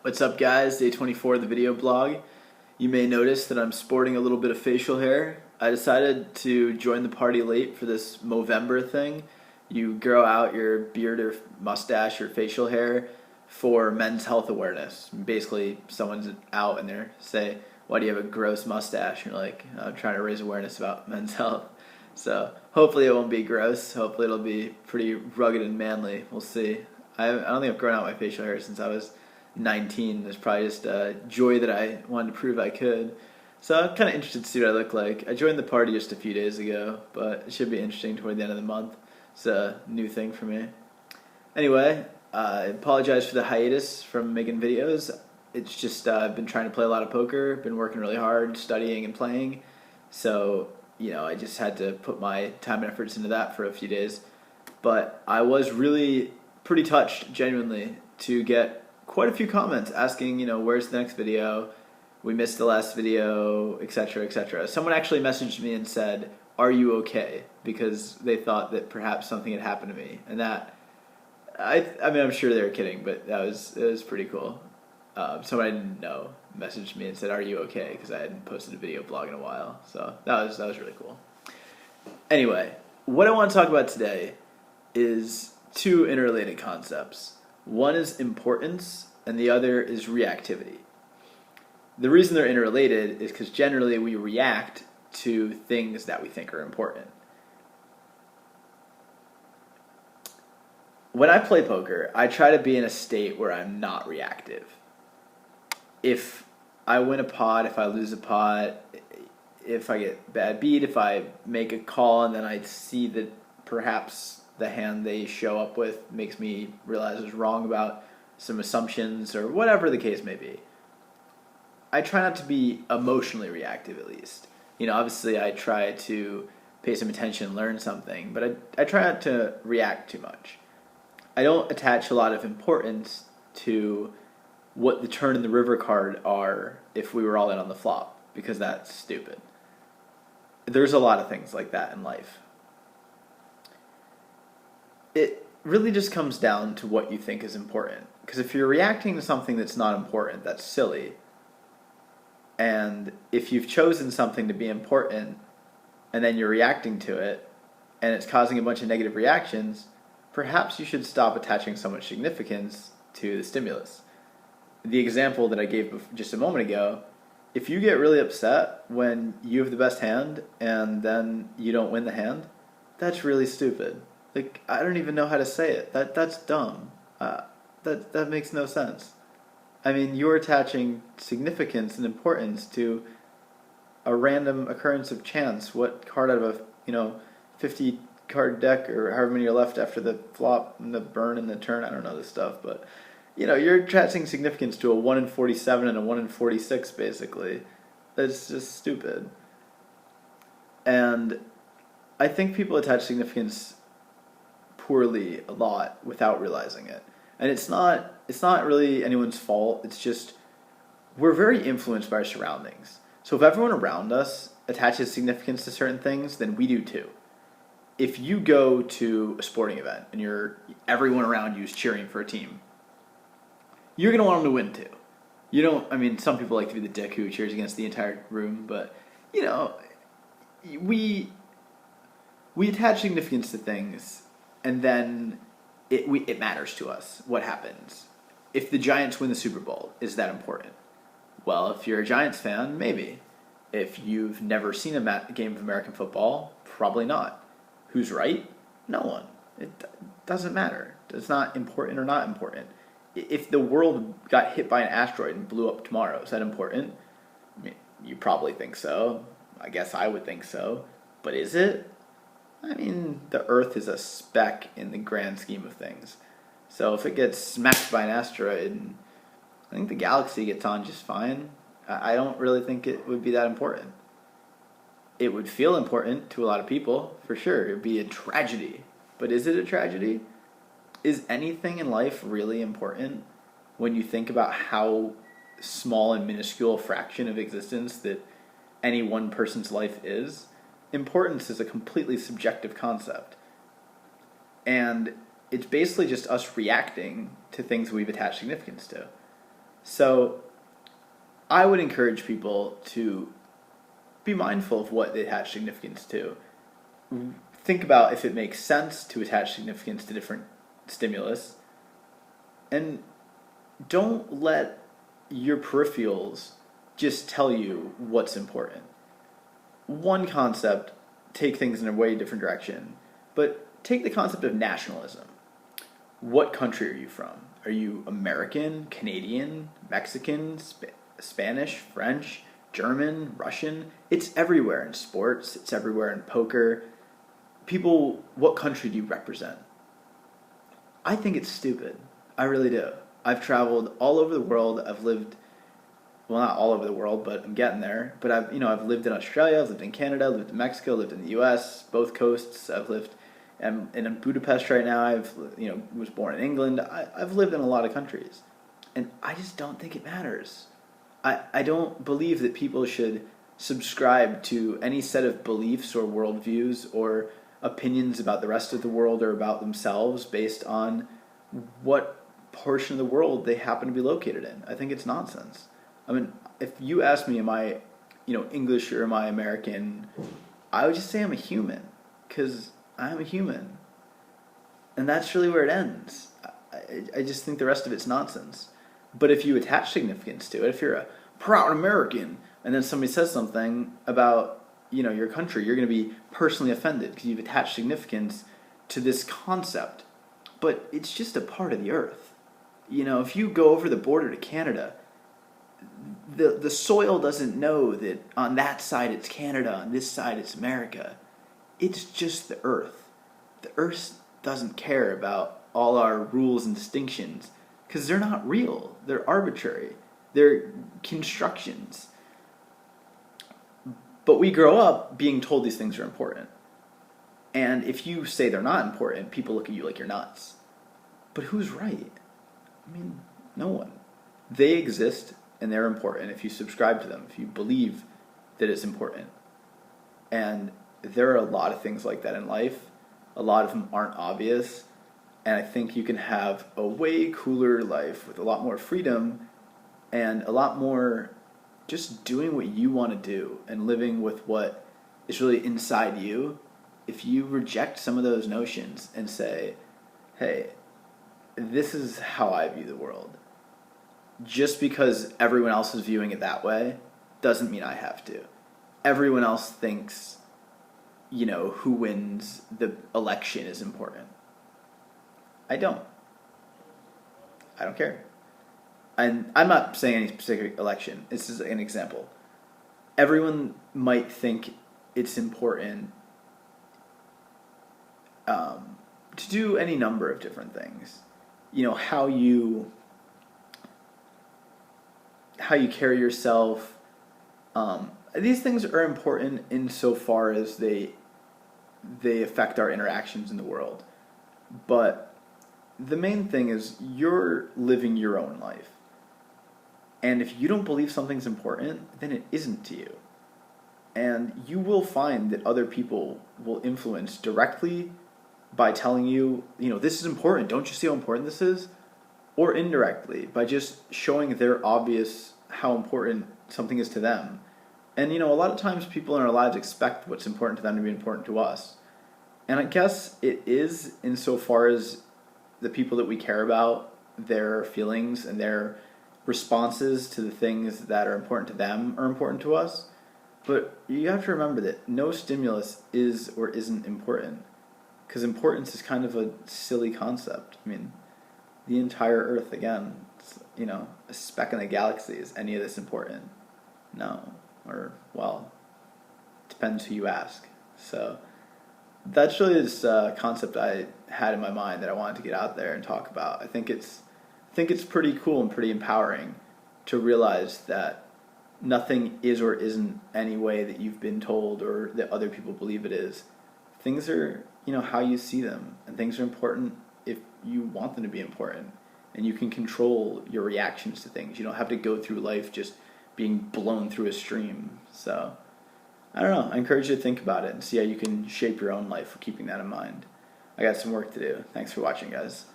What's up, guys? Day 24 of the video blog. You may notice that I'm sporting a little bit of facial hair. I decided to join the party late for this Movember thing. You grow out your beard or mustache or facial hair for men's health awareness. Basically, someone's out and they say, "Why do you have a gross mustache?" And you're like, "I'm trying to raise awareness about men's health." So hopefully it won't be gross. Hopefully it'll be pretty rugged and manly. We'll see. I don't think I've grown out my facial hair since I was 19. There's probably just a joy that I wanted to prove I could. So I'm kind of interested to see what I look like. I joined the party just a few days ago, but it should be interesting toward the end of the month. It's a new thing for me. Anyway, I apologize for the hiatus from making videos. It's just I've been trying to play a lot of poker, been working really hard, studying and playing. So, I just had to put my time and efforts into that for a few days. But I was really pretty touched, genuinely, to get quite a few comments asking, where's the next video? We missed the last video, etc., etc. Someone actually messaged me and said, "Are you okay?" Because they thought that perhaps something had happened to me, and that I'm sure they were kidding, but it was pretty cool. Someone I didn't know messaged me and said, "Are you okay?" Because I hadn't posted a video blog in a while, so that was really cool. Anyway, what I want to talk about today is two interrelated concepts. One is importance, and the other is reactivity. The reason they're interrelated is because generally we react to things that we think are important. When I play poker, I try to be in a state where I'm not reactive. If I win a pot, if I lose a pot, if I get bad beat, if I make a call and then I see that perhaps the hand they show up with makes me realize I was wrong about some assumptions or whatever the case may be, I try not to be emotionally reactive, at least. Obviously I try to pay some attention, learn something, but I try not to react too much. I don't attach a lot of importance to what the turn in the river card are if we were all in on the flop, because that's stupid. There's a lot of things like that in life. It really just comes down to what you think is important. Because if you're reacting to something that's not important, that's silly. And if you've chosen something to be important and then you're reacting to it and it's causing a bunch of negative reactions, perhaps you should stop attaching so much significance to the stimulus. The example that I gave just a moment ago, if you get really upset when you have the best hand and then you don't win the hand, that's really stupid. I don't even know how to say it. That's dumb. That makes no sense. You're attaching significance and importance to a random occurrence of chance. What card out of a 50 card deck or however many are left after the flop and the burn and the turn? I don't know this stuff, but you're attaching significance to a 1 in 47 and a 1 in 46 basically. That's just stupid. And I think people attach significance poorly a lot without realizing it. And it's not really anyone's fault. It's just we're very influenced by our surroundings. So if everyone around us attaches significance to certain things, then we do too. If you go to a sporting event and everyone around you is cheering for a team, you're going to want them to win too. Some people like to be the dick who cheers against the entire room, but we attach significance to things. And then it matters to us what happens. If the Giants win the Super Bowl, is that important? Well, if you're a Giants fan, maybe. If you've never seen a game of American football, probably not. Who's right? No one. It doesn't matter. It's not important or not important. If the world got hit by an asteroid and blew up tomorrow, is that important? You probably think so. I guess I would think so. But is it? The Earth is a speck in the grand scheme of things. So if it gets smacked by an asteroid, I think the galaxy gets on just fine. I don't really think it would be that important. It would feel important to a lot of people, for sure. It would be a tragedy. But is it a tragedy? Is anything in life really important when you think about how small and minuscule fraction of existence that any one person's life is? Importance is a completely subjective concept. And it's basically just us reacting to things we've attached significance to. So I would encourage people to be mindful of what they attach significance to. Think about if it makes sense to attach significance to different stimulus, and don't let your peripherals just tell you what's important. One concept, take things in a way different direction, but take the concept of nationalism. What country are you from? Are you American, Canadian, Mexican, Spanish, French, German, Russian? It's everywhere in sports, it's everywhere in poker. People, what country do you represent? I think it's stupid. I really do. I've traveled all over the world. I've lived, well, not all over the world, but I'm getting there. But I've lived in Australia, I've lived in Canada, lived in Mexico, lived in the U.S., both coasts. I've lived in Budapest right now. Was born in England. I've lived in a lot of countries, and I just don't think it matters. I don't believe that people should subscribe to any set of beliefs or worldviews or opinions about the rest of the world or about themselves based on what portion of the world they happen to be located in. I think it's nonsense. I mean, if you ask me, am I, English or am I American, I would just say I'm a human, because I'm a human. And that's really where it ends. I just think the rest of it's nonsense. But if you attach significance to it, if you're a proud American, and then somebody says something about, your country, you're going to be personally offended because you've attached significance to this concept. But it's just a part of the earth. If you go over the border to Canada, the soil doesn't know that on that side it's Canada, on this side it's America. It's just the earth. The earth doesn't care about all our rules and distinctions because they're not real. They're arbitrary. They're constructions. But we grow up being told these things are important. And if you say they're not important, people look at you like you're nuts. But who's right? I mean, no one. They exist and they're important if you subscribe to them, if you believe that it's important. And there are a lot of things like that in life. A lot of them aren't obvious. And I think you can have a way cooler life with a lot more freedom and a lot more just doing what you want to do and living with what is really inside you. If you reject some of those notions and say, hey, this is how I view the world. Just because everyone else is viewing it that way doesn't mean I have to. Everyone else thinks, who wins the election is important. I don't care. And I'm not saying any specific election. This is an example. Everyone might think it's important to do any number of different things. How you carry yourself. These things are important insofar as they affect our interactions in the world. But the main thing is you're living your own life. And if you don't believe something's important, then it isn't to you. And you will find that other people will influence directly by telling you, this is important. Don't you see how important this is? Or indirectly by just showing their obvious how important something is to them. And, a lot of times people in our lives expect what's important to them to be important to us. And I guess it is insofar as the people that we care about, their feelings and their responses to the things that are important to them are important to us. But you have to remember that no stimulus is or isn't important. Because importance is kind of a silly concept. I mean, the entire Earth, again, it's, a speck in the galaxy. Is any of this important? No. Or, well, depends who you ask. So that's really this concept I had in my mind that I wanted to get out there and talk about. I think it's pretty cool and pretty empowering to realize that nothing is or isn't any way that you've been told or that other people believe it is. Things are, how you see them, and things are important if you want them to be important, and you can control your reactions to things. You don't have to go through life just being blown through a stream. So, I don't know. I encourage you to think about it and see how you can shape your own life with keeping that in mind. I got some work to do. Thanks for watching, guys.